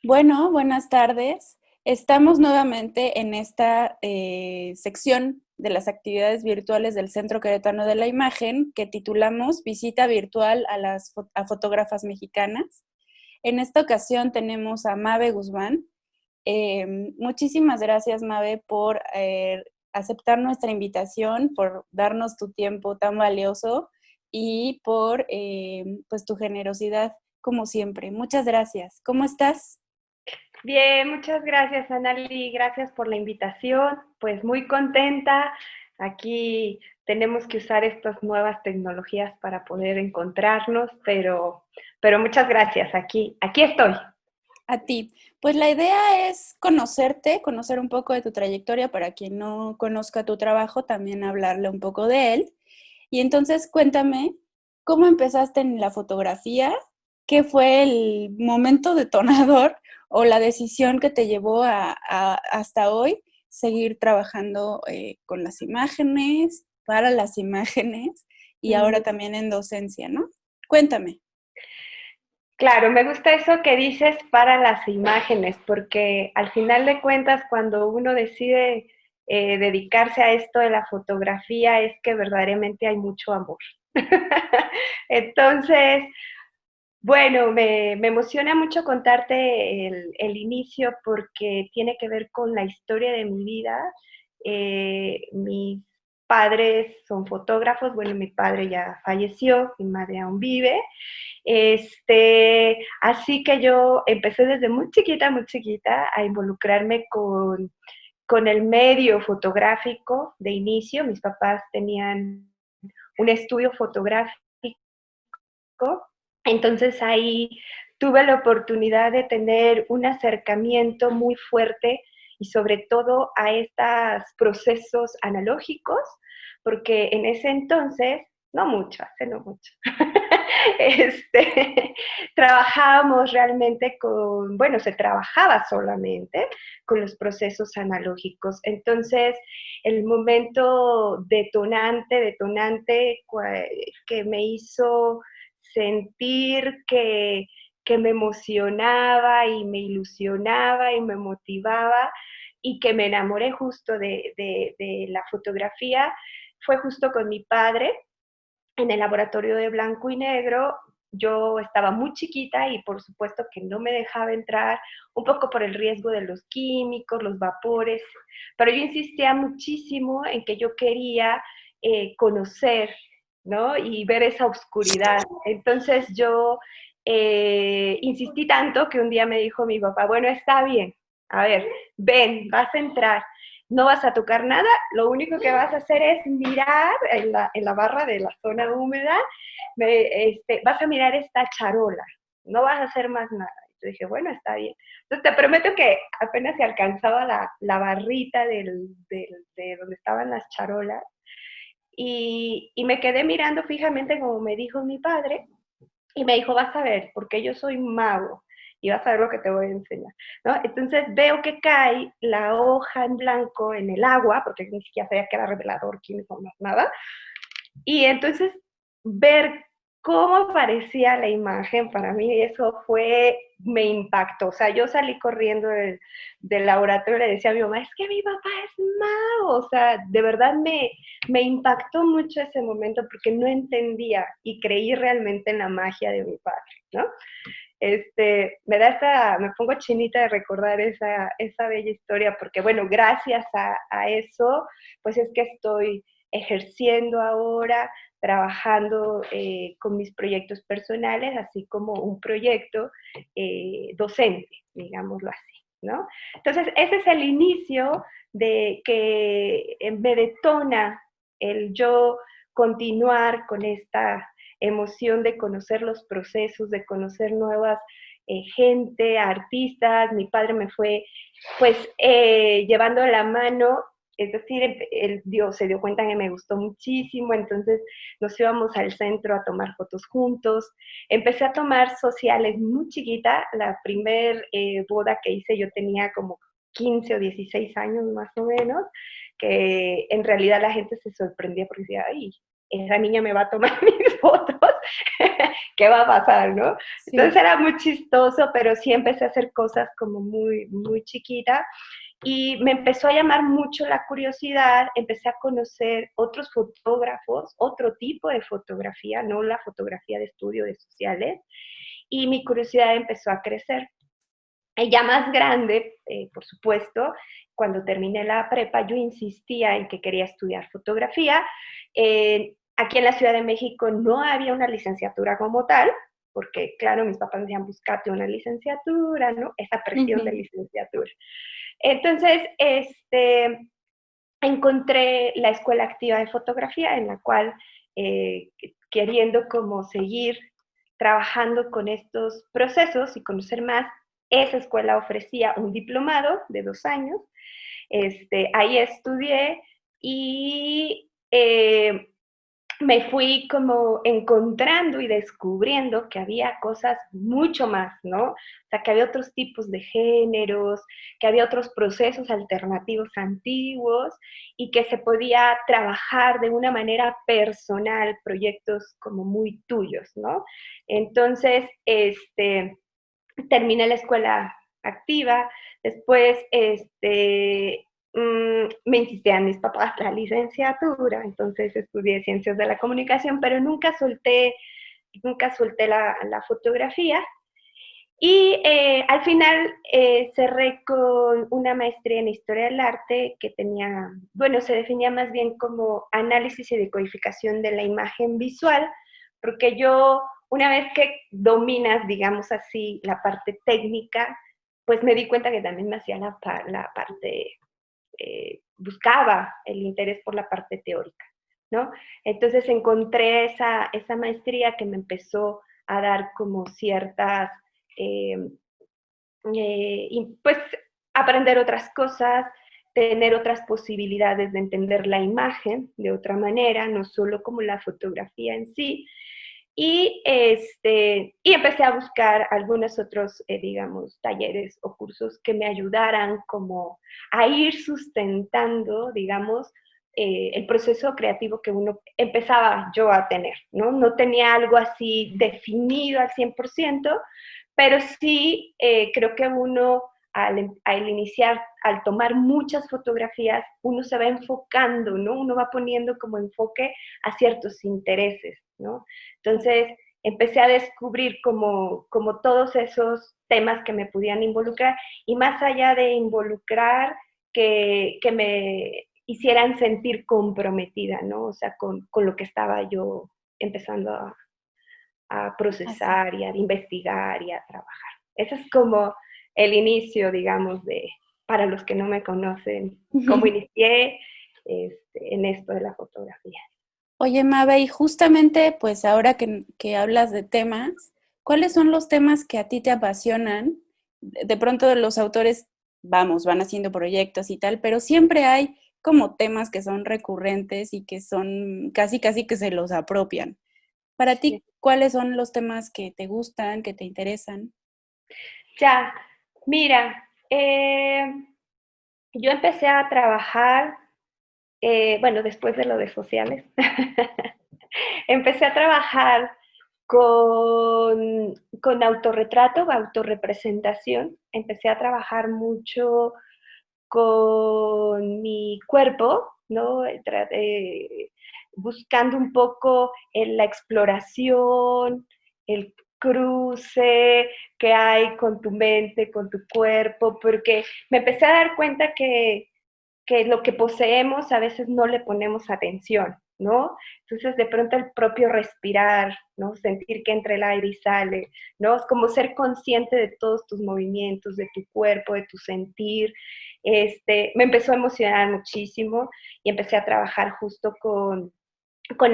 Bueno, buenas tardes. Estamos nuevamente en esta sección de las actividades virtuales del Centro Queretano de la Imagen que titulamos Visita virtual a las fotógrafas mexicanas. En esta ocasión tenemos a Mabe Guzmán. Muchísimas gracias, Mabe, por aceptar nuestra invitación, por darnos tu tiempo tan valioso y por pues tu generosidad, como siempre. Muchas gracias. ¿Cómo estás? Bien, muchas gracias, Anali. Gracias por la invitación. Pues muy contenta. Aquí tenemos que usar estas nuevas tecnologías para poder encontrarnos, pero muchas gracias. Aquí estoy. A ti. Pues la idea es conocerte, conocer un poco de tu trayectoria para quien no conozca tu trabajo, también hablarle un poco de él. Y entonces cuéntame, ¿cómo empezaste en la fotografía? ¿Qué fue el momento detonador o la decisión que te llevó hasta hoy seguir trabajando con las imágenes, para las imágenes y ahora también en docencia, ¿no? Cuéntame. Claro, me gusta eso que dices para las imágenes, porque al final de cuentas, cuando uno decide dedicarse a esto de la fotografía, es que verdaderamente hay mucho amor. Entonces, bueno, me emociona mucho contarte el inicio porque tiene que ver con la historia de mi vida. Mis padres son fotógrafos, bueno, mi padre ya falleció, mi madre aún vive. Así que yo empecé desde muy chiquita, a involucrarme con el medio fotográfico de inicio. Mis papás tenían un estudio fotográfico, entonces ahí tuve la oportunidad de tener un acercamiento muy fuerte y sobre todo a estos procesos analógicos, porque en ese entonces, no mucho, hace no mucho, trabajábamos realmente bueno, se trabajaba solamente con los procesos analógicos. Entonces, el momento detonante que me hizo sentir que me emocionaba y me ilusionaba y me motivaba y que me enamoré justo de la fotografía fue justo con mi padre en el laboratorio de blanco y negro. Yo estaba muy chiquita y por supuesto que no me dejaba entrar, un poco por el riesgo de los químicos, los vapores, pero yo insistía muchísimo en que yo quería conocer, ¿no? Y ver esa oscuridad. Entonces yo insistí tanto que un día me dijo mi papá, bueno, está bien, a ver, ven, vas a entrar, no vas a tocar nada, lo único que vas a hacer es mirar en la barra de la zona húmeda, vas a mirar esta charola, no vas a hacer más nada. Yo dije, bueno, está bien. Entonces te prometo que apenas se alcanzaba la barrita de donde estaban las charolas y me quedé mirando fijamente como me dijo mi padre y me dijo, vas a ver, porque yo soy mago y vas a ver lo que te voy a enseñar, ¿no? Entonces veo que cae la hoja en blanco en el agua, porque ni siquiera sabía que era revelador químico, más nada, y entonces ver cómo parecía la imagen, para mí eso me impactó. O sea, yo salí corriendo del laboratorio y le decía a mi mamá, es que mi papá es mago. O sea, de verdad me impactó mucho ese momento porque no entendía y creí realmente en la magia de mi padre, ¿no? Me pongo chinita de recordar esa bella historia, porque bueno, gracias a eso, pues es que estoy ejerciendo ahora, trabajando con mis proyectos personales, así como un proyecto docente, digámoslo así, ¿no? Entonces, ese es el inicio de que me detona el yo continuar con esta emoción de conocer los procesos, de conocer nuevas gente, artistas. Mi padre me fue pues llevando la mano, es decir, se dio cuenta que me gustó muchísimo, entonces nos íbamos al centro a tomar fotos juntos. Empecé a tomar sociales muy chiquita, la primer boda que hice yo tenía como 15 o 16 años más o menos, que en realidad la gente se sorprendía porque decía, ay, esa niña me va a tomar mis fotos, ¿qué va a pasar, no? Sí. Entonces era muy chistoso, pero sí empecé a hacer cosas como muy, muy chiquita y me empezó a llamar mucho la curiosidad, empecé a conocer otros fotógrafos, otro tipo de fotografía, no la fotografía de estudio de sociales, y mi curiosidad empezó a crecer. Y ya más grande, por supuesto, cuando terminé la prepa, yo insistía en que quería estudiar fotografía. Aquí en la Ciudad de México no había una licenciatura como tal, porque claro, mis papás me decían, buscate una licenciatura, ¿no? Esa presión de Ujú. licenciatura. Entonces, encontré la Escuela Activa de Fotografía, en la cual, eh, queriendo como seguir trabajando con estos procesos y conocer más, esa escuela ofrecía un diplomado de 2 años. Ahí estudié y me fui como encontrando y descubriendo que había cosas mucho más, ¿no? O sea, que había otros tipos de géneros, que había otros procesos alternativos antiguos y que se podía trabajar de una manera personal, proyectos como muy tuyos, ¿no? Entonces, terminé la escuela activa, después me insistían mis papás la licenciatura, entonces estudié ciencias de la comunicación, pero nunca solté la fotografía. Y al final cerré con una maestría en historia del arte que tenía, bueno, se definía más bien como análisis y decodificación de la imagen visual, porque yo, una vez que dominas, digamos así, la parte técnica, pues me di cuenta que también me hacía la parte, buscaba el interés por la parte teórica, ¿no? Entonces encontré esa maestría que me empezó a dar como ciertas eh, y pues aprender otras cosas, tener otras posibilidades de entender la imagen de otra manera, no solo como la fotografía en sí. Y empecé a buscar algunos otros, digamos, talleres o cursos que me ayudaran como a ir sustentando, digamos, el proceso creativo que uno empezaba yo a tener, ¿no? No tenía algo así definido al 100%, pero sí creo que uno al iniciar, al tomar muchas fotografías, uno se va enfocando, ¿no? Uno va poniendo como enfoque a ciertos intereses, ¿no? Entonces, empecé a descubrir como todos esos temas que me podían involucrar y más allá de involucrar, que me hicieran sentir comprometida, ¿no? O sea, con lo que estaba yo empezando a Así. procesar y a investigar y a trabajar. Ese es como el inicio, digamos, para los que no me conocen, cómo inicié en esto de la fotografía. Oye, Mabe, y justamente, pues ahora que hablas de temas, ¿cuáles son los temas que a ti te apasionan? De pronto los autores, vamos, van haciendo proyectos y tal, pero siempre hay como temas que son recurrentes y que son casi, casi que se los apropian. Para Sí. ti, ¿cuáles son los temas que te gustan, que te interesan? Ya, mira, yo empecé a trabajar, bueno, después de lo de sociales, empecé a trabajar con autorretrato, autorrepresentación. Empecé a trabajar mucho con mi cuerpo, ¿no? Buscando un poco en la exploración, el cruce que hay con tu mente, con tu cuerpo, porque me empecé a dar cuenta que lo que poseemos a veces no le ponemos atención, ¿no? Entonces, de pronto el propio respirar, ¿no? Sentir que entra el aire y sale, ¿no? Es como ser consciente de todos tus movimientos, de tu cuerpo, de tu sentir. Me empezó a emocionar muchísimo y empecé a trabajar justo con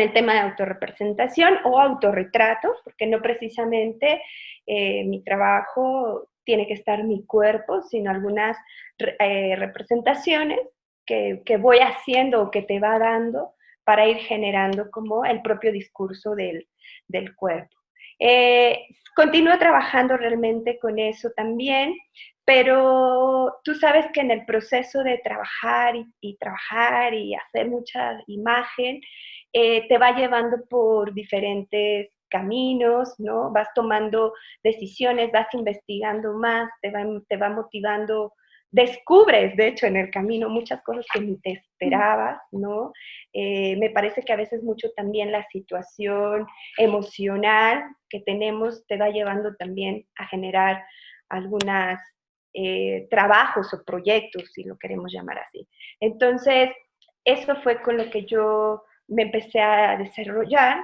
el tema de autorrepresentación o autorretrato, porque no precisamente mi trabajo tiene que estar mi cuerpo, sino algunas representaciones que voy haciendo o que te va dando para ir generando como el propio discurso del cuerpo. Continúo trabajando realmente con eso también. Pero tú sabes que en el proceso de trabajar y trabajar y hacer mucha imagen, te va llevando por diferentes caminos, ¿no? Vas tomando decisiones, vas investigando más, te va motivando, descubres, de hecho, en el camino muchas cosas que ni te esperabas, ¿no? Me parece que a veces mucho también la situación emocional que tenemos te va llevando también a generar algunas trabajos o proyectos, si lo queremos llamar así. Entonces, eso fue con lo que yo me empecé a desarrollar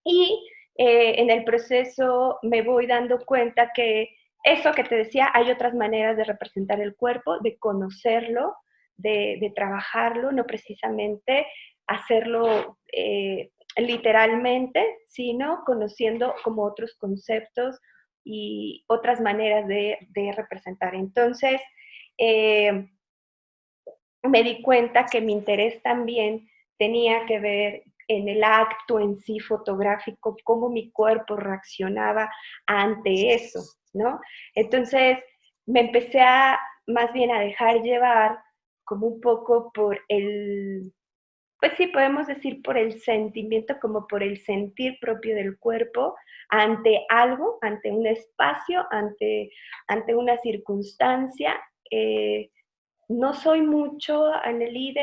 y en el proceso me voy dando cuenta que eso que te decía, hay otras maneras de representar el cuerpo, de conocerlo, de trabajarlo, no precisamente hacerlo literalmente, sino conociendo como otros conceptos y otras maneras de representar. Entonces, eh, me di cuenta que mi interés también tenía que ver en el acto en sí fotográfico, cómo mi cuerpo reaccionaba ante eso, ¿no? Entonces me empecé a más bien a dejar llevar como un poco por el, pues sí, podemos decir por el sentimiento, como por el sentir propio del cuerpo ante algo, ante un espacio, ante una circunstancia. No soy mucho, Anneli,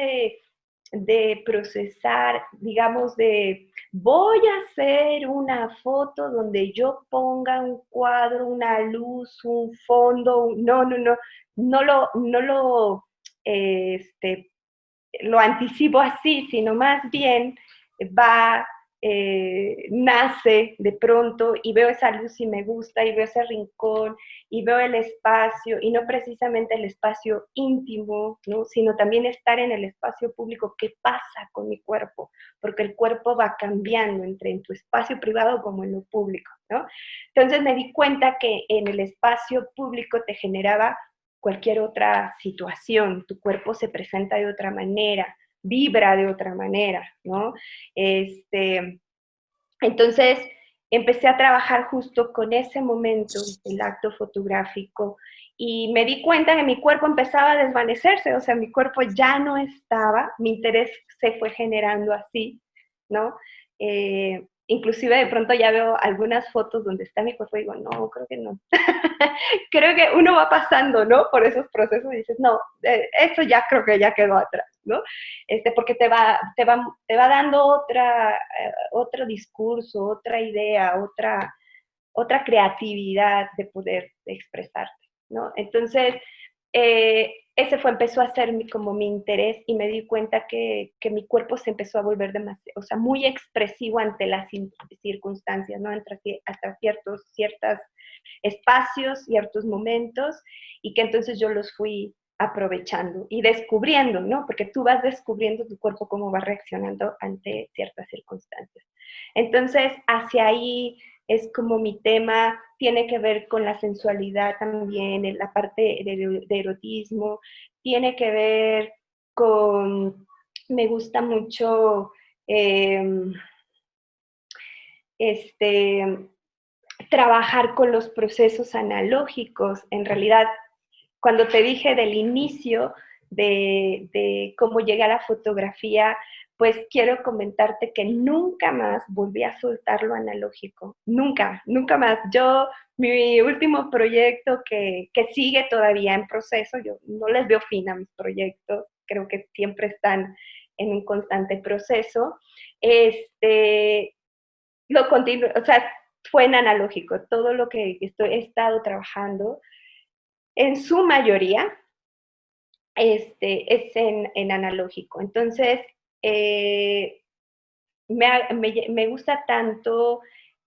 de procesar, digamos, de voy a hacer una foto donde yo ponga un cuadro, una luz, un fondo, no lo lo anticipo así, sino más bien va, nace de pronto y veo esa luz y me gusta y veo ese rincón y veo el espacio y no precisamente el espacio íntimo, ¿no? Sino también estar en el espacio público, qué pasa con mi cuerpo, porque el cuerpo va cambiando entre en tu espacio privado como en lo público, ¿no? Entonces me di cuenta que en el espacio público te generaba cualquier otra situación, tu cuerpo se presenta de otra manera, vibra de otra manera, ¿no? Entonces, empecé a trabajar justo con ese momento, el acto fotográfico, y me di cuenta que mi cuerpo empezaba a desvanecerse, o sea, mi cuerpo ya no estaba, mi interés se fue generando así, ¿no? Inclusive de pronto ya veo algunas fotos donde está mi cuerpo y digo, no, creo que no. Creo que uno va pasando, ¿no? Por esos procesos y dices, no, eso ya creo que ya quedó atrás, ¿no? Porque te va dando otro discurso, otra idea, otra creatividad de poder expresarte, ¿no? Entonces, ese empezó a ser como mi interés y me di cuenta que mi cuerpo se empezó a volver demasiado, o sea, muy expresivo ante las circunstancias, ¿no? Hasta ciertos espacios, ciertos momentos, y que entonces yo los fui aprovechando y descubriendo, ¿no? Porque tú vas descubriendo tu cuerpo cómo va reaccionando ante ciertas circunstancias. Entonces, hacia ahí es como mi tema, tiene que ver con la sensualidad también, en la parte de erotismo, tiene que ver con, me gusta mucho este, trabajar con los procesos analógicos. En realidad, cuando te dije del inicio de cómo llegué a la fotografía, pues quiero comentarte que nunca más volví a soltar lo analógico. Nunca, nunca más. Mi último proyecto que sigue todavía en proceso, yo no les veo fin a mis proyectos, creo que siempre están en un constante proceso. Lo continuo, o sea, fue en analógico. Todo lo que he estado trabajando, en su mayoría, es en analógico. Entonces, eh, me gusta tanto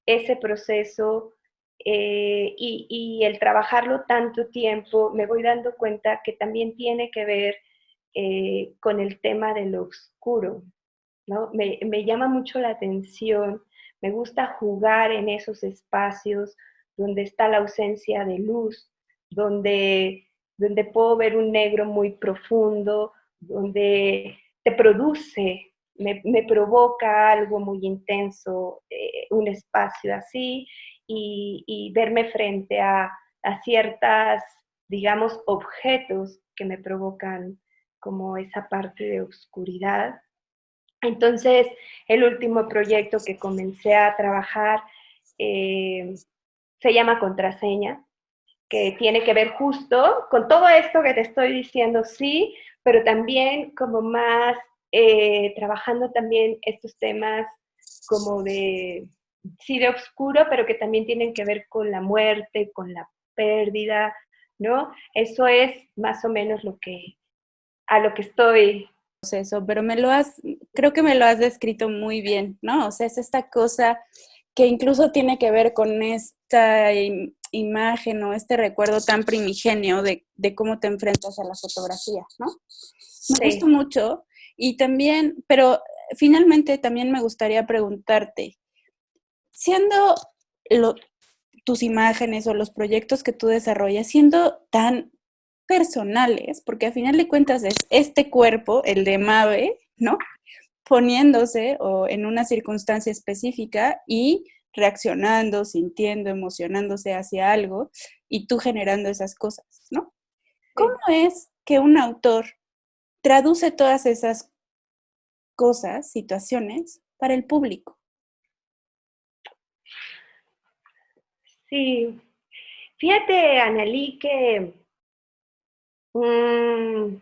ese proceso y el trabajarlo tanto tiempo, me voy dando cuenta que también tiene que ver con el tema de lo oscuro, ¿no? Me llama mucho la atención, me gusta jugar en esos espacios donde está la ausencia de luz, donde puedo ver un negro muy profundo, donde te produce, me provoca algo muy intenso, un espacio así, y verme frente a ciertas digamos, objetos que me provocan como esa parte de oscuridad. Entonces, el último proyecto que comencé a trabajar se llama Contraseña, que tiene que ver justo con todo esto que te estoy diciendo, sí, pero también como más trabajando también estos temas como de, sí, de oscuro, pero que también tienen que ver con la muerte, con la pérdida, ¿no? Eso es más o menos a lo que estoy. Eso, pero creo que me lo has descrito muy bien, ¿no? O sea, es esta cosa que incluso tiene que ver con esta imagen o este recuerdo tan primigenio de cómo te enfrentas a la fotografía, ¿no? Me gustó Sí. mucho y también, pero finalmente también me gustaría preguntarte, siendo tus imágenes o los proyectos que tú desarrollas, siendo tan personales, porque a final de cuentas es este cuerpo, el de Mabe, ¿no? Poniéndose o en una circunstancia específica y reaccionando, sintiendo, emocionándose hacia algo y tú generando esas cosas, ¿no? ¿Cómo Sí. es que un autor traduce todas esas cosas, situaciones, para el público? Sí. Fíjate, Analí, que mmm,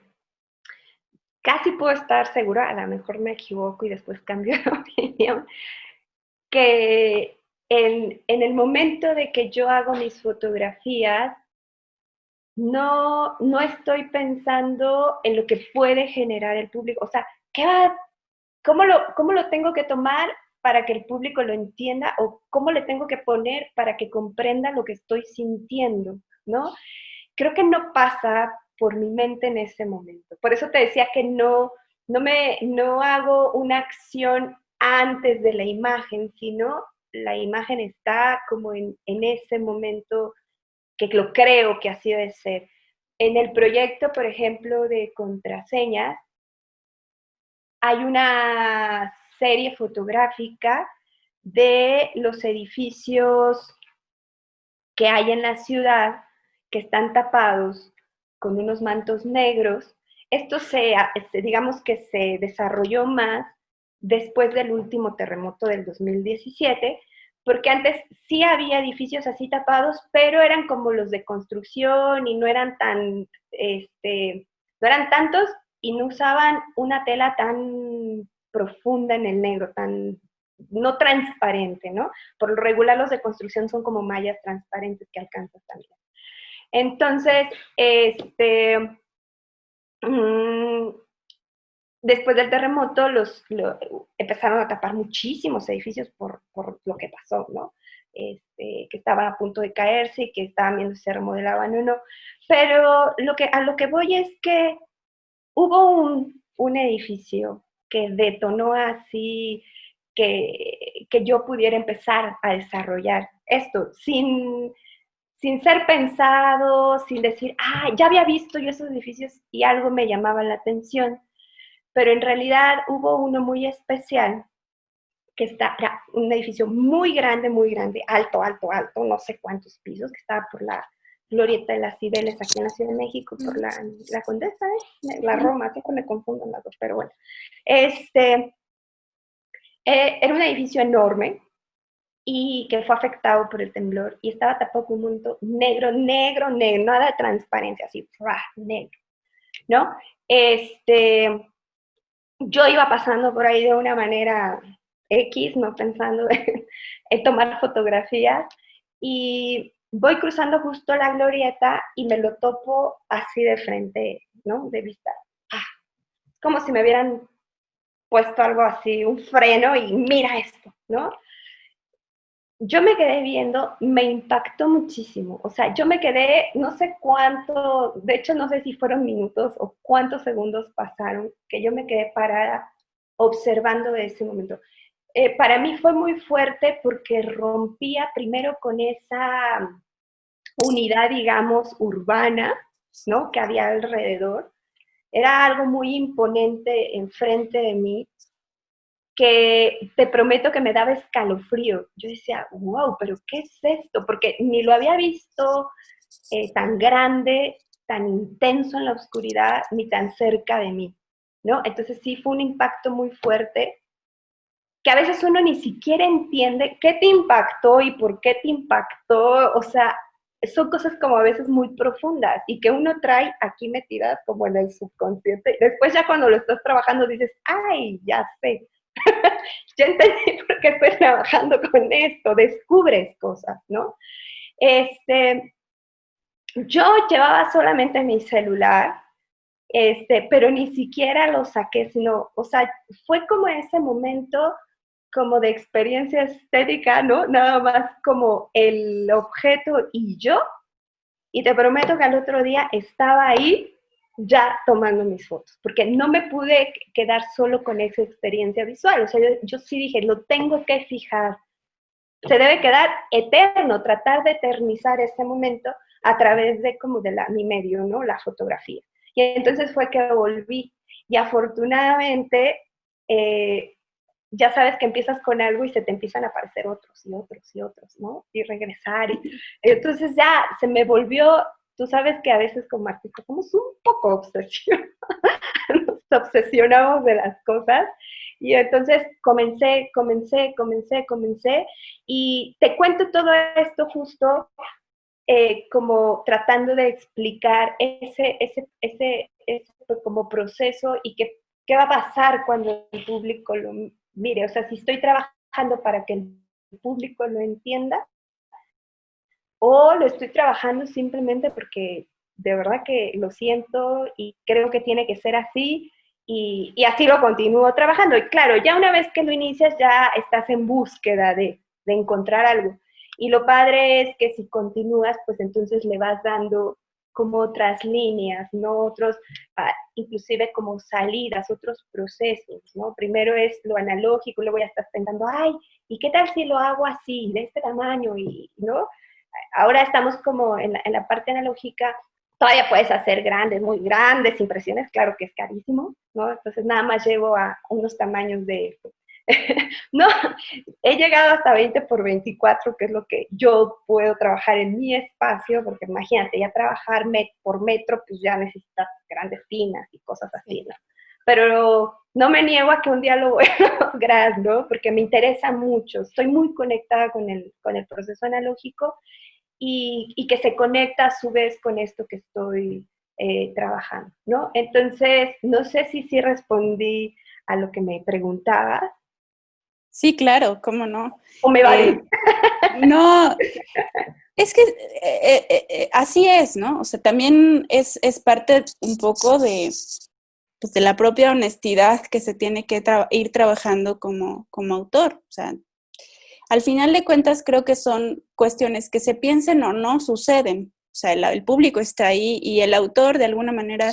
casi puedo estar segura, a lo mejor me equivoco y después cambio de opinión, que en el momento de que yo hago mis fotografías, no estoy pensando en lo que puede generar el público. O sea, cómo lo tengo que tomar para que el público lo entienda o cómo le tengo que poner para que comprenda lo que estoy sintiendo, ¿no? Creo que no pasa por mi mente en ese momento. Por eso te decía que no hago una acción antes de la imagen, sino la imagen está como en ese momento que lo creo que así debe ser. En el proyecto, por ejemplo, de contraseñas, hay una serie fotográfica de los edificios que hay en la ciudad que están tapados con unos mantos negros. Esto digamos que se desarrolló más después del último terremoto del 2017, porque antes sí había edificios así tapados, pero eran como los de construcción y no eran no eran tantos y no usaban una tela tan profunda en el negro, tan no transparente, ¿no? Por lo regular los de construcción son como mallas transparentes que alcanzas también. Entonces, mmm, después del terremoto empezaron a tapar muchísimos edificios por lo que pasó, ¿no? Que estaban a punto de caerse y que estaban viendo si se remodelaban o no. Pero a lo que voy es que hubo un edificio que detonó así que yo pudiera empezar a desarrollar esto sin ser pensado, sin decir, ya había visto yo esos edificios y algo me llamaba la atención, pero en realidad hubo uno muy especial era un edificio muy grande, alto, alto, alto, no sé cuántos pisos, que estaba por la Glorieta de las Cibeles aquí en la Ciudad de México, por la Condesa, la Roma, siempre me confundo las dos, pero bueno. Era un edificio enorme y que fue afectado por el temblor y estaba tapado con un manto negro, negro, negro, nada de transparencia, así, negro, ¿no? Yo iba pasando por ahí de una manera X, no pensando en tomar fotografías, y voy cruzando justo la glorieta y me lo topo así de frente, ¿no? De vista. Como si me hubieran puesto algo así, un freno y mira esto, ¿no? Yo me quedé viendo, me impactó muchísimo, o sea, yo me quedé, no sé cuánto, de hecho no sé si fueron minutos o cuántos segundos pasaron, que yo me quedé parada observando ese momento. Para mí fue muy fuerte porque rompía primero con esa unidad, digamos, urbana, ¿no? Que había alrededor. Era algo muy imponente enfrente de mí, que te prometo que me daba escalofrío. Yo decía, wow, pero ¿qué es esto? Porque ni lo había visto, tan grande, tan intenso en la oscuridad, ni tan cerca de mí, ¿no? Entonces sí fue un impacto muy fuerte, que a veces uno ni siquiera entiende qué te impactó y por qué te impactó, o sea, son cosas como a veces muy profundas y que uno trae aquí metidas como en el subconsciente. Después ya cuando lo estás trabajando dices, ay, ya sé, ya entendí por qué estoy trabajando con esto, descubres cosas, ¿no? Este, yo llevaba solamente mi celular, pero ni siquiera lo saqué, sino, o sea, fue como ese momento como de experiencia estética, ¿no? Nada más como el objeto y yo, y te prometo que al otro día estaba ahí ya tomando mis fotos, porque no me pude quedar solo con esa experiencia visual, o sea, yo sí dije, lo tengo que fijar, se debe quedar eterno, tratar de eternizar ese momento a través de como de mi medio, ¿no? La fotografía. Y entonces fue que volví. Y afortunadamente, ya sabes que empiezas con algo y se te empiezan a aparecer otros y otros y otros, ¿no? Y regresar. Entonces ya se me volvió, tú sabes que a veces como artistas somos un poco obsesionados, nos obsesionamos de las cosas. Y entonces comencé, y te cuento todo esto justo como tratando de explicar ese como proceso y qué va a pasar cuando el público lo mire. O sea, si estoy trabajando para que el público lo entienda o lo estoy trabajando simplemente porque de verdad que lo siento y creo que tiene que ser así y así lo continúo trabajando. Y claro, ya una vez que lo inicias ya estás en búsqueda de encontrar algo. Y lo padre es que si continúas, pues entonces le vas dando como otras líneas, ¿no? Otros, inclusive como salidas, otros procesos, ¿no? Primero es lo analógico, luego ya estás pensando, ay, ¿y qué tal si lo hago así, de este tamaño? Y, ¿no? Ahora estamos como en la parte analógica, todavía puedes hacer grandes, muy grandes impresiones, claro que es carísimo, ¿no? Entonces nada más llevo a unos tamaños de... no, he llegado hasta 20 por 24, que es lo que yo puedo trabajar en mi espacio, porque imagínate, ya trabajar por metro, pues ya necesitas grandes tinas y cosas así, ¿no? Pero no me niego a que un día lo voy a lograr, ¿no? Porque me interesa mucho, estoy muy conectada con el proceso analógico y que se conecta a su vez con esto que estoy trabajando, ¿no? Entonces, no sé si sí respondí a lo que me preguntabas. Sí, claro, cómo no. ¿O me vale? No, es que así es, ¿no? O sea, también es parte un poco de, pues, de la propia honestidad que se tiene que ir trabajando como autor. O sea, al final de cuentas creo que son cuestiones que se piensen o no suceden. O sea, el público está ahí y el autor de alguna manera,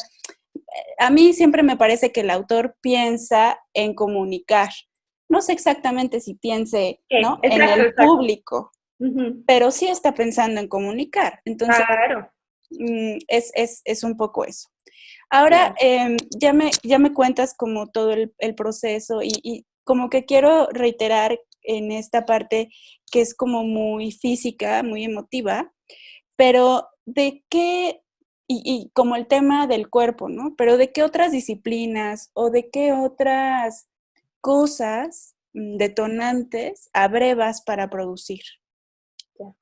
a mí siempre me parece que el autor piensa en comunicar. No sé exactamente si piense, ¿no? En Exacto, el exacto. público, Uh-huh. pero sí está pensando en comunicar. Entonces, Claro, es un poco eso. Ahora, claro. ya me cuentas como todo el proceso y como que quiero reiterar en esta parte que es como muy física, muy emotiva, pero ¿de qué, y como el tema del cuerpo, ¿no? Pero ¿de qué otras disciplinas o de qué otras cosas detonantes abrevas para producir?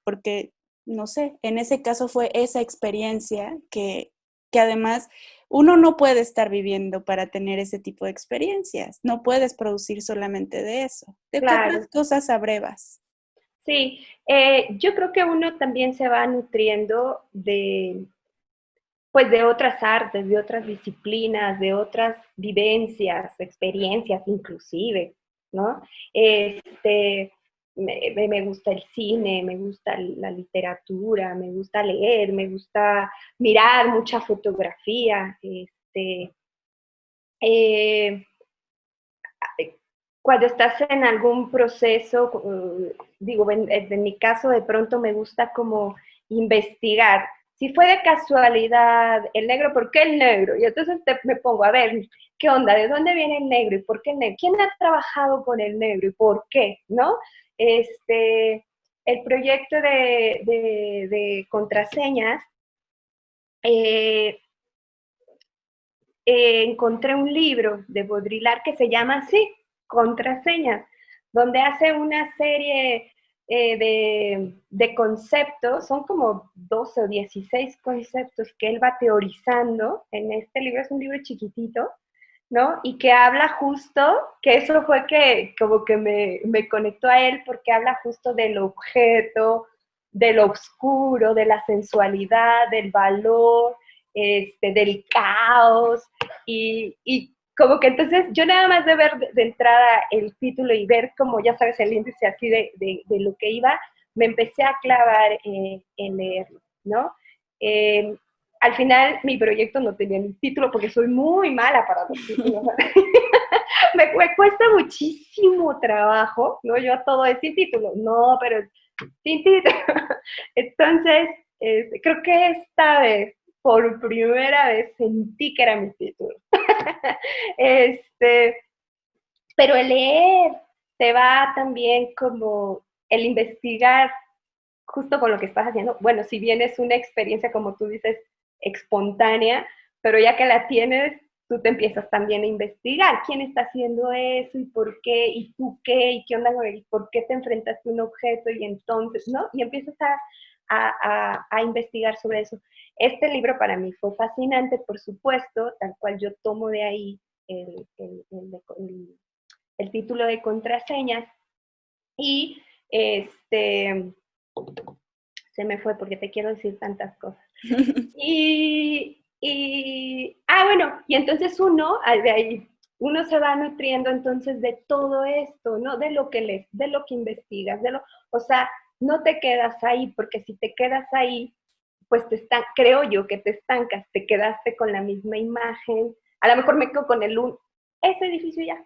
Porque, no sé, en ese caso fue esa experiencia que además uno no puede estar viviendo para tener ese tipo de experiencias, no puedes producir solamente de eso. ¿De qué otras Claro. cosas abrevas? Sí, yo creo que uno también se va nutriendo de, pues, de otras artes, de otras disciplinas, de otras vivencias, experiencias inclusive, ¿no? Me gusta el cine, me gusta la literatura, me gusta leer, me gusta mirar mucha fotografía, eh, cuando estás en algún proceso, digo, en mi caso de pronto me gusta como investigar. Si fue de casualidad el negro, ¿por qué el negro? Y entonces me pongo a ver, ¿qué onda? ¿De dónde viene el negro? ¿Y por qué el negro? ¿Quién ha trabajado con el negro? ¿Y por qué? ¿No? Este, el proyecto de contraseñas, encontré un libro de Baudrillard que se llama así, Contraseñas, donde hace una serie de conceptos, son como 12 o 16 conceptos que él va teorizando en este libro, es un libro chiquitito, ¿no? Y que habla justo, que eso fue que como que me conectó a él, porque habla justo del objeto, de lo oscuro, de la sensualidad, del valor, del caos, y como que entonces yo nada más de ver de entrada el título y ver como ya sabes el índice así de lo que iba, me empecé a clavar en leerlo, ¿no? Al final mi proyecto no tenía ni título porque soy muy mala para los títulos. me cuesta muchísimo trabajo, ¿no? Yo todo es sin título, no, pero sin título. Entonces, creo que esta vez, por primera vez, sentí que era mi título. este, pero el leer te va también como el investigar justo con lo que estás haciendo. Bueno, si bien es una experiencia, como tú dices, espontánea, pero ya que la tienes, tú te empiezas también a investigar quién está haciendo eso y por qué, y tú qué, y qué onda con él, y por qué te enfrentaste a un objeto, y entonces, ¿no? Y empiezas a investigar sobre eso. Este libro para mí fue fascinante, por supuesto, tal cual yo tomo de ahí el título de contraseñas, y se me fue porque te quiero decir tantas cosas. Bueno, y entonces de ahí, uno se va nutriendo entonces de todo esto, ¿no? De lo que lees, de lo que investigas, o sea, no te quedas ahí, porque si te quedas ahí, pues creo yo que te estancas, te quedaste con la misma imagen, a lo mejor me quedo con ese edificio ya,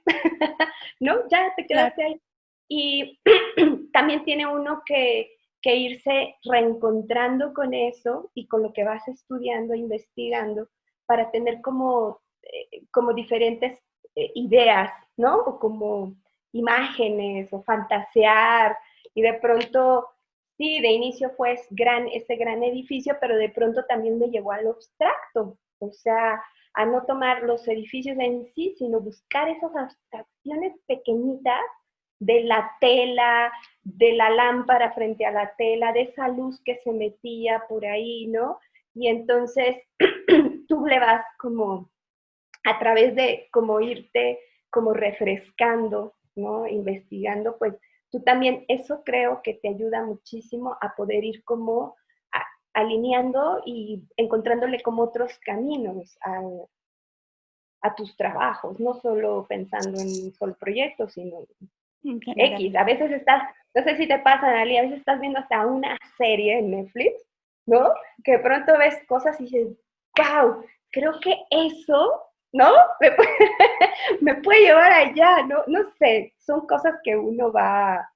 ¿no? Ya te Claro. quedaste ahí. Y también tiene uno que irse reencontrando con eso y con lo que vas estudiando, investigando, para tener como diferentes ideas, ¿no? O como imágenes o fantasear, y de pronto, sí, de inicio fue ese gran edificio, pero de pronto también me llevó al abstracto, o sea, a no tomar los edificios en sí, sino buscar esas abstracciones pequeñitas de la tela, de la lámpara frente a la tela, de esa luz que se metía por ahí, ¿no? Y entonces tú le vas como a través de como irte como refrescando, ¿no? Investigando, pues tú también, eso creo que te ayuda muchísimo a poder ir como alineando y encontrándole como otros caminos a tus trabajos, no solo pensando en un solo proyecto, sino En general. X. A veces no sé si te pasa, Dali, a veces estás viendo hasta una serie en Netflix, ¿no? Que de pronto ves cosas y dices, wow, creo que eso, ¿no? Me puede llevar allá, ¿no? No sé, son cosas que uno va,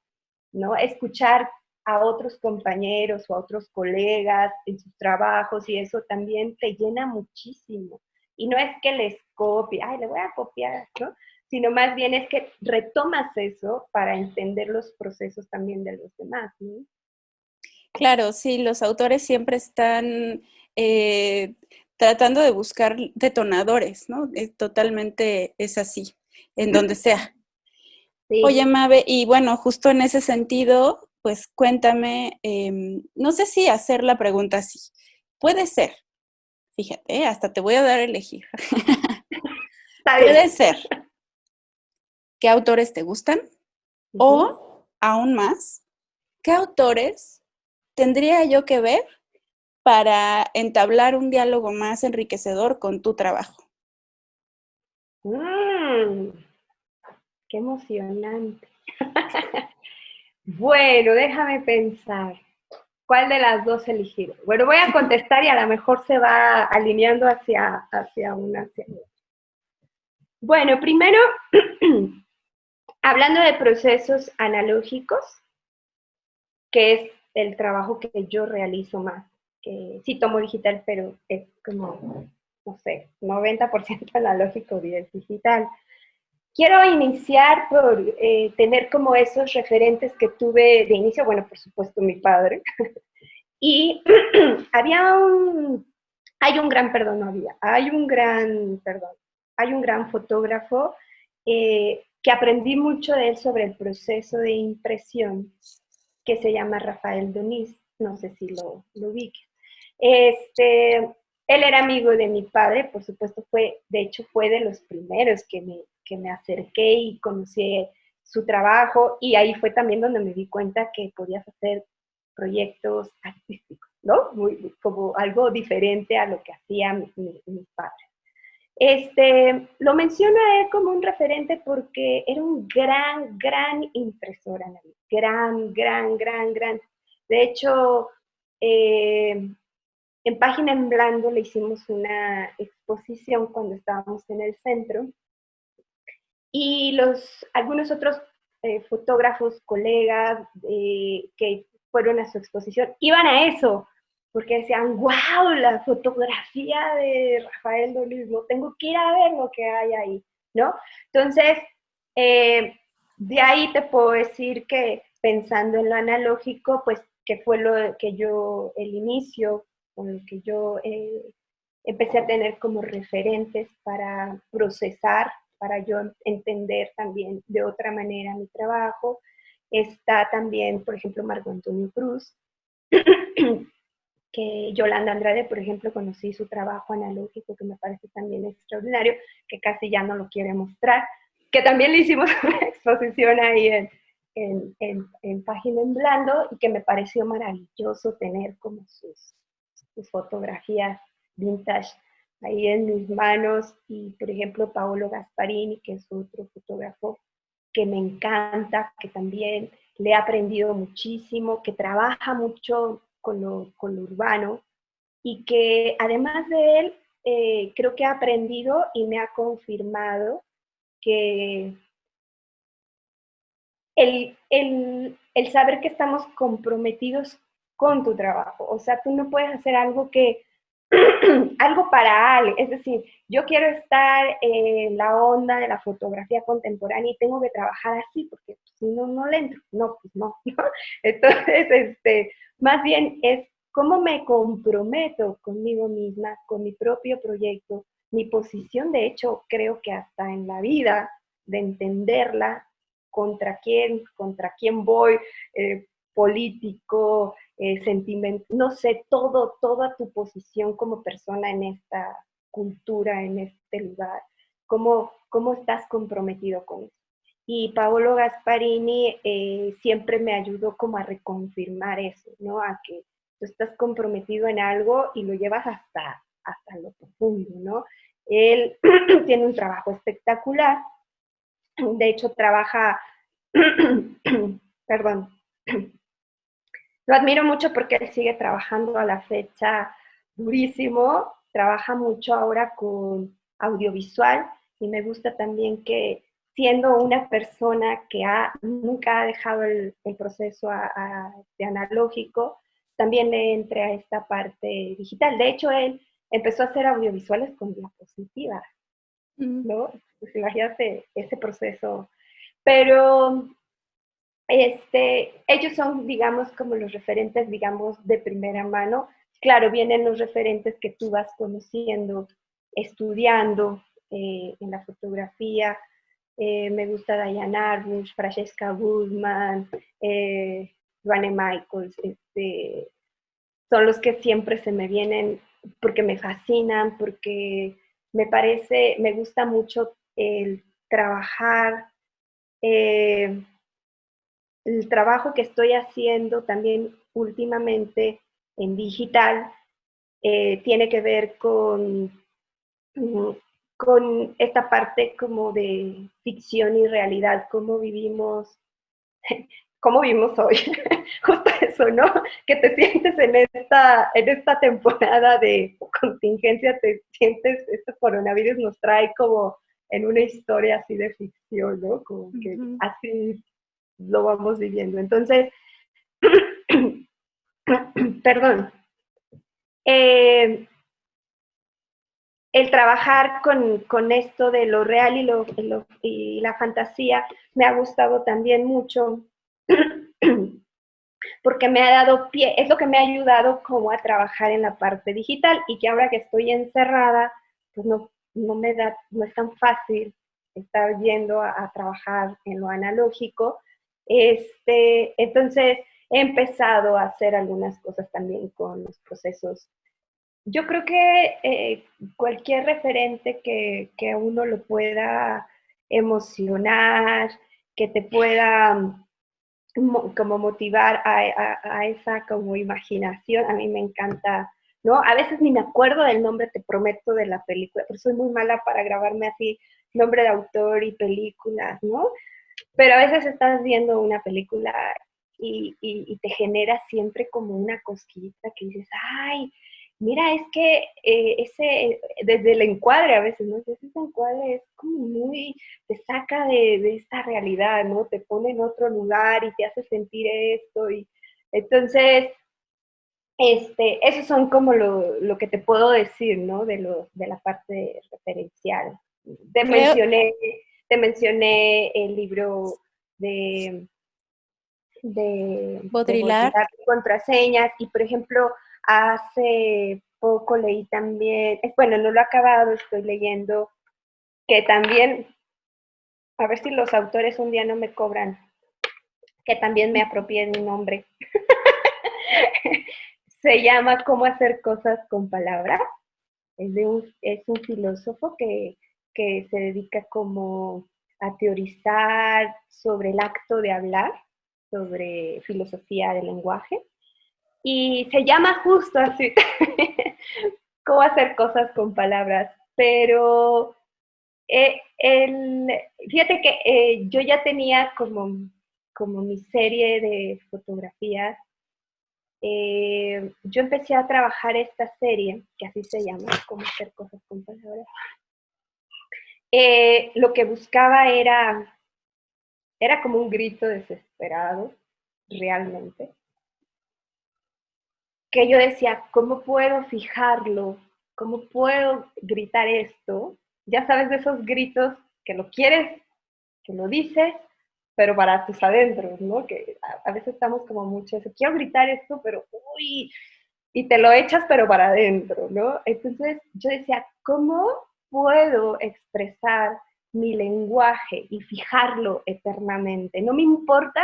¿no? A escuchar a otros compañeros o a otros colegas en sus trabajos, y eso también te llena muchísimo. Y no es que les copie, ay, le voy a copiar, ¿no? Sino más bien es que retomas eso para entender los procesos también de los demás, ¿no? Claro, sí, los autores siempre están tratando de buscar detonadores, ¿no? Totalmente es así, en donde sea. Oye, Sí. Mabe, y bueno, justo en ese sentido, pues cuéntame, no sé si hacer la pregunta así. Puede ser, fíjate, hasta te voy a dar a elegir. Está Puede bien. ser qué autores te gustan Uh-huh. o, aún más, qué autores tendría yo que ver para entablar un diálogo más enriquecedor con tu trabajo. Mm, qué emocionante. Bueno, déjame pensar. ¿Cuál de las dos elegir? Bueno, voy a contestar y a lo mejor se va alineando hacia una. Hacia otra. Bueno, primero, hablando de procesos analógicos, que es el trabajo que yo realizo más, que sí tomo digital, pero es como, no sé, 90% analógico, 10 digital. quiero iniciar por tener como esos referentes que tuve de inicio, bueno, por supuesto mi padre, y había hay un gran, perdón, no había, hay un gran, perdón, hay un gran fotógrafo que aprendí mucho de él sobre el proceso de impresión, que se llama Rafael Doniz, no sé si lo ubiques. Él era amigo de mi padre, por supuesto de hecho fue de los primeros que me acerqué y conocí su trabajo, y ahí fue también donde me di cuenta que podías hacer proyectos artísticos, ¿no? Como algo diferente a lo que hacía mi padre. Lo menciono a él como un referente porque era un gran impresor, Annalise. Gran. De hecho, en Página en Blanco le hicimos una exposición cuando estábamos en el centro, y algunos otros fotógrafos, colegas que fueron a su exposición, iban a eso, porque decían, wow, la fotografía de Rafael Doliz, no tengo que ir a ver lo que hay ahí, ¿no? Entonces, de ahí te puedo decir que pensando en lo analógico, pues que fue lo que yo, el inicio, con lo que yo empecé a tener como referentes para procesar, para yo entender también de otra manera mi trabajo. Está también, por ejemplo, Marco Antonio Cruz, que Yolanda Andrade, por ejemplo, conocí su trabajo analógico, que me parece también extraordinario, que casi ya no lo quiere mostrar, que también le hicimos una exposición ahí en Página en Blando, y que me pareció maravilloso tener como sus fotografías vintage ahí en mis manos. Y por ejemplo Paolo Gasparini, que es otro fotógrafo que me encanta, que también le he aprendido muchísimo, que trabaja mucho con lo urbano, y que además de él, creo que ha aprendido y me ha confirmado que el saber que estamos comprometidos con tu trabajo. O sea, tú no puedes hacer algo que algo para alguien, es decir, yo quiero estar en la onda de la fotografía contemporánea y tengo que trabajar así, porque si no, no le entro, no, pues no, ¿no? Entonces, más bien es cómo me comprometo conmigo misma, con mi propio proyecto, mi posición, de hecho, creo que hasta en la vida, de entenderla, contra quién voy, político, sentimiento, no sé, toda tu posición como persona en esta cultura, en este lugar, cómo estás comprometido con eso. Y Paolo Gasparini siempre me ayudó como a reconfirmar eso, ¿no? A que tú estás comprometido en algo y lo llevas hasta lo profundo, ¿no? Él tiene un trabajo espectacular, de hecho trabaja, perdón, lo admiro mucho porque él sigue trabajando a la fecha durísimo, trabaja mucho ahora con audiovisual, y me gusta también que siendo una persona que nunca ha dejado el proceso de analógico, también le entre a esta parte digital. De hecho, él empezó a hacer audiovisuales con diapositivas, ¿no? Pues imagínate ese proceso. Pero ellos son, digamos, como los referentes, digamos, de primera mano. Claro, vienen los referentes que tú vas conociendo, estudiando en la fotografía. Me gusta Diane Arbus, Francesca Guzman, Joanne Michaels. Son los que siempre se me vienen porque me fascinan, porque me gusta mucho el trabajar. El trabajo que estoy haciendo también últimamente en digital tiene que ver mm, con esta parte como de ficción y realidad, cómo vivimos hoy. Justo eso, ¿no? Que te sientes en esta temporada de contingencia, te sientes, este coronavirus nos trae como en una historia así de ficción, ¿no? Como que así lo vamos viviendo. Entonces, perdón, eh, el trabajar con esto de lo real y la fantasía me ha gustado también mucho porque me ha dado pie, es lo que me ha ayudado como a trabajar en la parte digital y que ahora que estoy encerrada, pues no es tan fácil estar yendo a trabajar en lo analógico. Entonces he empezado a hacer algunas cosas también con los procesos. Yo creo que cualquier referente que a uno lo pueda emocionar, que te pueda como motivar a esa como imaginación, a mí me encanta, ¿no? A veces ni me acuerdo del nombre, te prometo, de la película, pero soy muy mala para grabarme así nombre de autor y películas, ¿no? Pero a veces estás viendo una película y te genera siempre como una cosquillita que dices, ay, mira, es que desde el encuadre a veces, ¿no? Ese encuadre es como muy, te saca de esta realidad, ¿no? Te pone en otro lugar y te hace sentir esto. Y entonces, esos son como lo que te puedo decir, ¿no? De la parte referencial. Te Creo, mencioné, te mencioné el libro de, de Baudrillard. Baudrillard, Contraseñas, y por ejemplo, hace poco leí también, bueno, no lo he acabado, estoy leyendo, que también, a ver si los autores un día no me cobran, que también me apropié de un nombre. Se llama Cómo hacer cosas con palabras. Es un filósofo que se dedica como a teorizar sobre el acto de hablar, sobre filosofía del lenguaje. Y se llama justo así, cómo hacer cosas con palabras. Pero fíjate que yo ya tenía como mi serie de fotografías. Yo empecé a trabajar esta serie, que así se llama, cómo hacer cosas con palabras. Lo que buscaba era como un grito desesperado, realmente, que yo decía, ¿cómo puedo fijarlo? ¿Cómo puedo gritar esto? Ya sabes, de esos gritos que lo quieres, que lo dices, pero para tus adentros, ¿no? Que a veces estamos como mucho eso, quiero gritar esto, pero uy, y te lo echas, pero para adentro, ¿no? Entonces yo decía, ¿cómo puedo expresar mi lenguaje y fijarlo eternamente? No me importa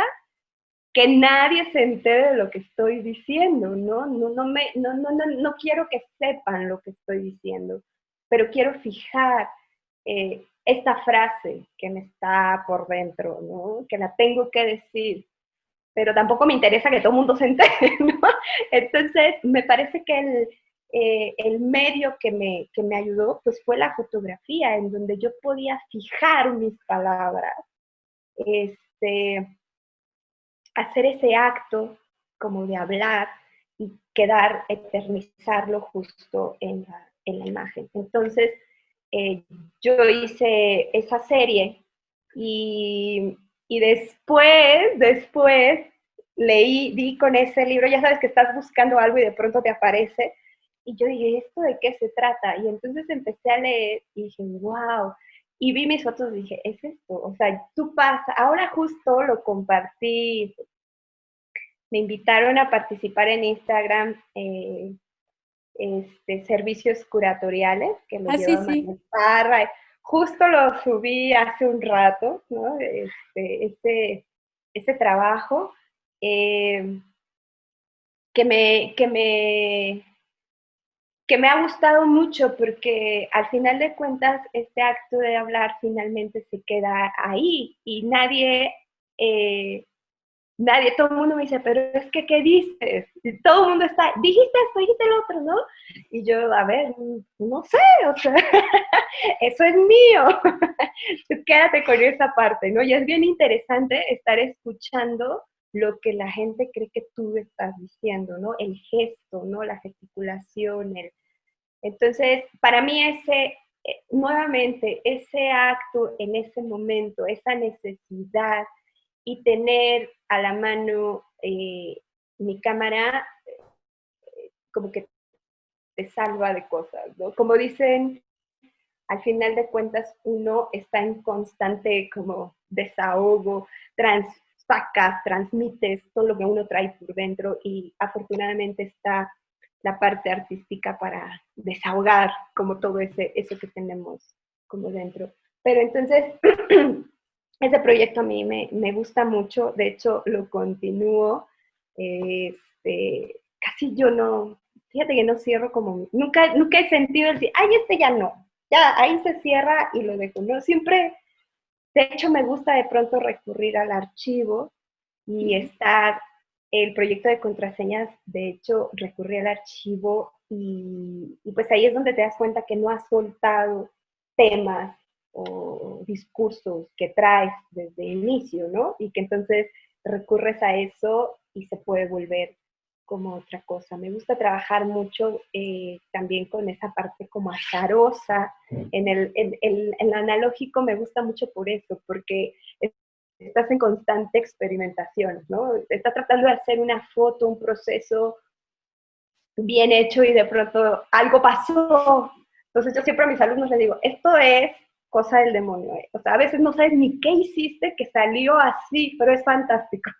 que nadie se entere de lo que estoy diciendo, ¿no? No quiero que sepan lo que estoy diciendo, pero quiero fijar esta frase que me está por dentro, ¿no? Que la tengo que decir, pero tampoco me interesa que todo el mundo se entere, ¿no? Entonces, me parece que el medio que me ayudó, pues fue la fotografía, en donde yo podía fijar mis palabras, este, hacer ese acto como de hablar y quedar, eternizarlo justo en la imagen. Entonces, eh, yo hice esa serie y después di con ese libro, ya sabes que estás buscando algo y de pronto te aparece, y yo dije, ¿esto de qué se trata? Y entonces empecé a leer y dije, wow, y vi mis fotos y dije, es esto, o sea, tú pasa, ahora justo lo compartí, me invitaron a participar en Instagram servicios curatoriales que lo Ah, sí, lleva sí. María Parra. Justo lo subí hace un rato, ¿no? Este trabajo eh, que me ha gustado mucho porque al final de cuentas este acto de hablar finalmente se queda ahí y todo el mundo me dice, pero es que, ¿qué dices? Y todo el mundo está, dijiste esto, dijiste el otro, ¿no? Y yo, a ver, no sé, o sea, eso es mío. Tú quédate con esa parte, ¿no? Y es bien interesante estar escuchando lo que la gente cree que tú estás diciendo, ¿no? El gesto, ¿no? La gesticulación. Entonces, para mí nuevamente, ese acto en ese momento, esa necesidad y tener a la mano mi cámara como que te salva de cosas, ¿no? Como dicen, al final de cuentas uno está en constante como desahogo, sacas, transmites todo lo que uno trae por dentro y afortunadamente está la parte artística para desahogar como todo eso que tenemos como dentro. Pero entonces, ese proyecto a mí me gusta mucho, de hecho lo continúo, casi yo no, fíjate que no cierro como, nunca he sentido el decir, ay, ya no, ya ahí se cierra y lo dejo, no, siempre, de hecho me gusta de pronto recurrir al archivo y estar, el proyecto de contraseñas, de hecho recurrí al archivo y pues ahí es donde te das cuenta que no has soltado temas o discursos que traes desde el inicio, ¿no? Y que entonces recurres a eso y se puede volver como otra cosa. Me gusta trabajar mucho también con esa parte como azarosa. En el analógico me gusta mucho por eso, porque estás en constante experimentación, ¿no? Estás tratando de hacer una foto, un proceso bien hecho y de pronto algo pasó. Entonces yo siempre a mis alumnos les digo, esto es cosa del demonio. O sea, a veces no sabes ni qué hiciste que salió así, pero es fantástico.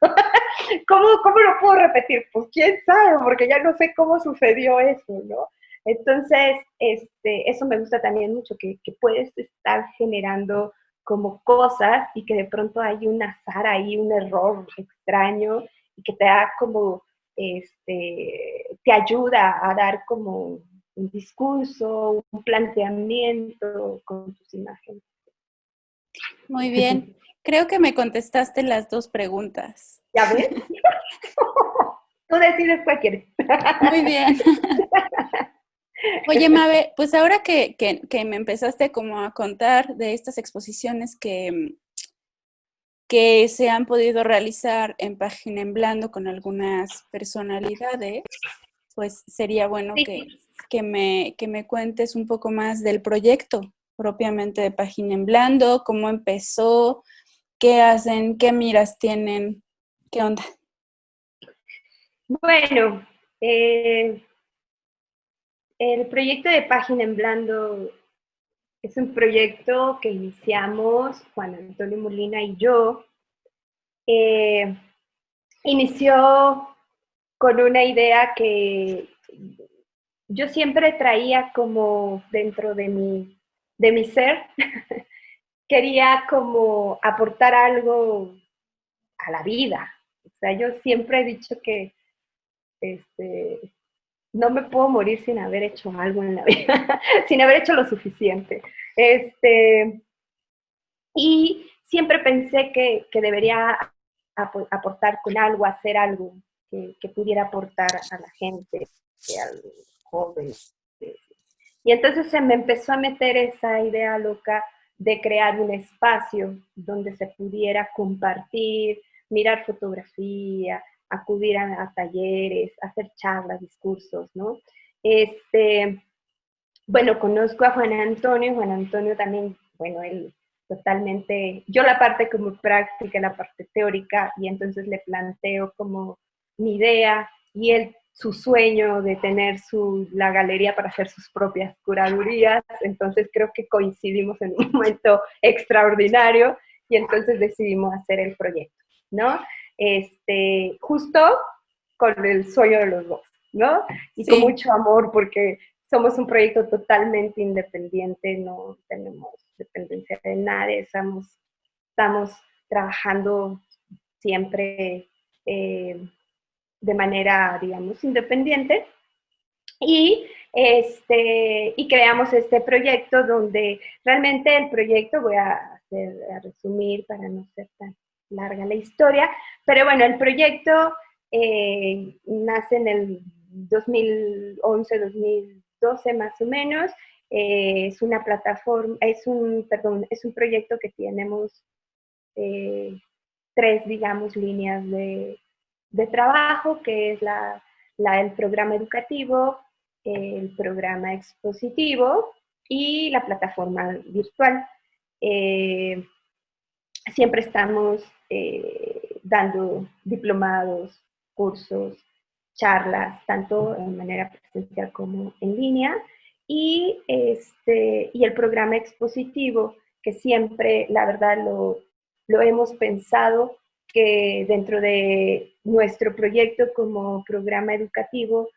¿Cómo lo puedo repetir? Pues quién sabe, porque ya no sé cómo sucedió eso, ¿no? Entonces, eso me gusta también mucho, que puedes estar generando como cosas y que de pronto hay un azar ahí, un error extraño y que te da como, te ayuda a dar como un discurso, un planteamiento con tus imágenes. Muy bien. Creo que me contestaste las dos preguntas. ¿Ya ves? Tú decides cuál quieres. Muy bien. Oye, Mabe, pues ahora que me empezaste como a contar de estas exposiciones que se han podido realizar en Página en Blando con algunas personalidades, pues sería bueno Sí. que me cuentes un poco más del proyecto propiamente de Página en Blando, cómo empezó, qué hacen, qué miras tienen, qué onda. Bueno, el proyecto de Página en Blando es un proyecto que iniciamos Juan Antonio Molina y yo. Eh, Inició con una idea que yo siempre traía como dentro de mi ser. Quería como aportar algo a la vida. O sea, yo siempre he dicho que este, no me puedo morir sin haber hecho algo en la vida, sin haber hecho lo suficiente. Y siempre pensé que debería aportar con algo, hacer algo que pudiera aportar a la gente, al joven. Y entonces se me empezó a meter esa idea loca de crear un espacio donde se pudiera compartir, mirar fotografía, acudir a talleres, hacer charlas, discursos, ¿no? Bueno, conozco a Juan Antonio también, bueno, él totalmente, yo la parte como práctica, la parte teórica, y entonces le planteo como mi idea y él su sueño de tener la galería para hacer sus propias curadurías, entonces creo que coincidimos en un momento extraordinario y entonces decidimos hacer el proyecto, ¿no? Justo con el sueño de los dos, ¿no? Y con Sí. mucho amor porque somos un proyecto totalmente independiente, no tenemos dependencia de nadie, estamos trabajando siempre de manera, digamos, independiente. Y creamos este proyecto donde realmente el proyecto, voy a resumir para no ser tan larga la historia, pero bueno, el proyecto nace en el 2011, 2012 más o menos. Es una plataforma, es un proyecto que tenemos tres, digamos, líneas de trabajo, que es el programa educativo, el programa expositivo y la plataforma virtual. Eh, Siempre estamos dando diplomados, cursos, charlas, tanto en manera presencial como en línea. y el programa expositivo, que siempre, la verdad, lo hemos pensado que dentro de nuestro proyecto como programa educativo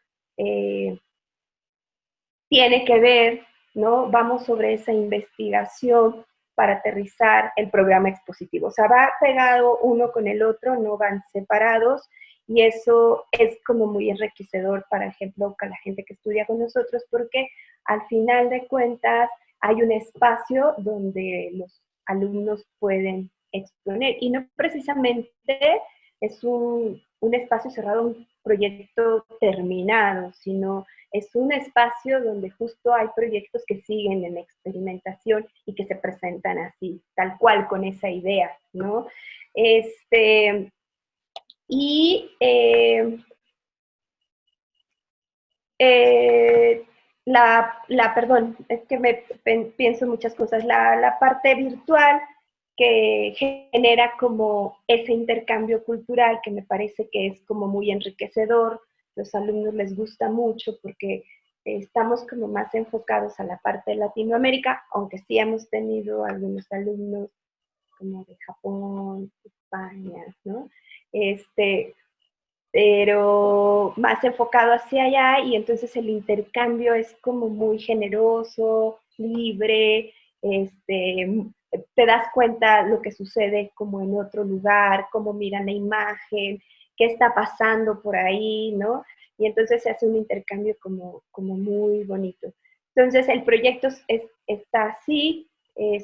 tiene que ver, ¿no? Vamos sobre esa investigación para aterrizar el programa expositivo. O sea, va pegado uno con el otro, no van separados, y eso es como muy enriquecedor, por ejemplo, con la gente que estudia con nosotros, porque al final de cuentas hay un espacio donde los alumnos pueden exponer, y no precisamente es un espacio cerrado, un proyecto terminado, sino es un espacio donde justo hay proyectos que siguen en experimentación y que se presentan así, tal cual, con esa idea, ¿no? Este, y eh, perdón, es que pienso muchas cosas, la parte virtual que genera como ese intercambio cultural que me parece que es como muy enriquecedor, los alumnos les gusta mucho porque estamos como más enfocados a la parte de Latinoamérica, aunque sí hemos tenido algunos alumnos como de Japón, España, ¿no? Pero más enfocado hacia allá, y entonces el intercambio es como muy generoso, libre, te das cuenta lo que sucede como en otro lugar, cómo miran la imagen, qué está pasando por ahí, ¿no? Y entonces se hace un intercambio como muy bonito. Entonces el proyecto está así,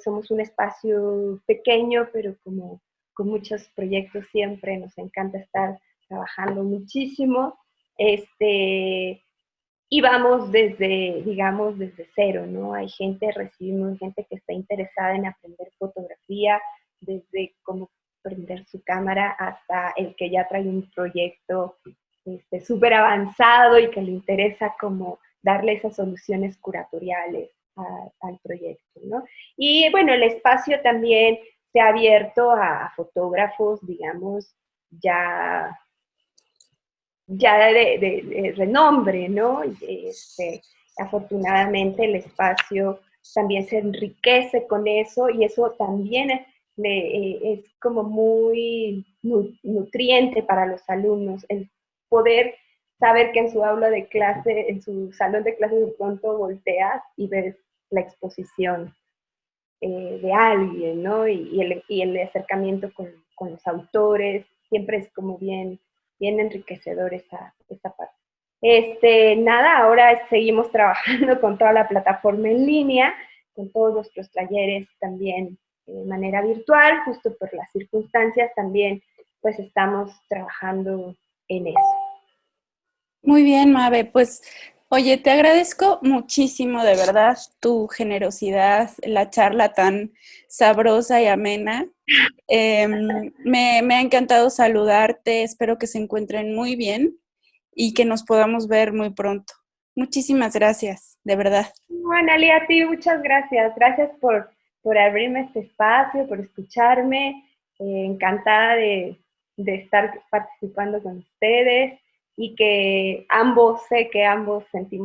somos un espacio pequeño, pero como con muchos proyectos siempre nos encanta estar trabajando muchísimo, y vamos desde, digamos, desde cero, ¿no? Hay gente, recibimos gente que está interesada en aprender fotografía, desde cómo prender su cámara hasta el que ya trae un proyecto súper avanzado y que le interesa como darle esas soluciones curatoriales al proyecto, ¿no? Y bueno, el espacio también se ha abierto a fotógrafos, digamos, ya de renombre, ¿no? Afortunadamente el espacio también se enriquece con eso, y eso también es como muy nutriente para los alumnos, el poder saber que en su aula de clase, en su salón de clase, de pronto volteas y ves la exposición de alguien, ¿no? Y el acercamiento con los autores, siempre es como bien enriquecedor esa parte. Nada, ahora seguimos trabajando con toda la plataforma en línea, con todos nuestros talleres también de manera virtual, justo por las circunstancias también, pues estamos trabajando en eso. Muy bien, Mabe. Pues, oye, te agradezco muchísimo, de verdad, tu generosidad, la charla tan sabrosa y amena. Me ha encantado saludarte, espero que se encuentren muy bien y que nos podamos ver muy pronto. Muchísimas gracias, de verdad. Bueno, Ali, a ti muchas gracias. Gracias por abrirme este espacio, por escucharme. Encantada de estar participando con ustedes, y que ambos, sé que ambos sentimos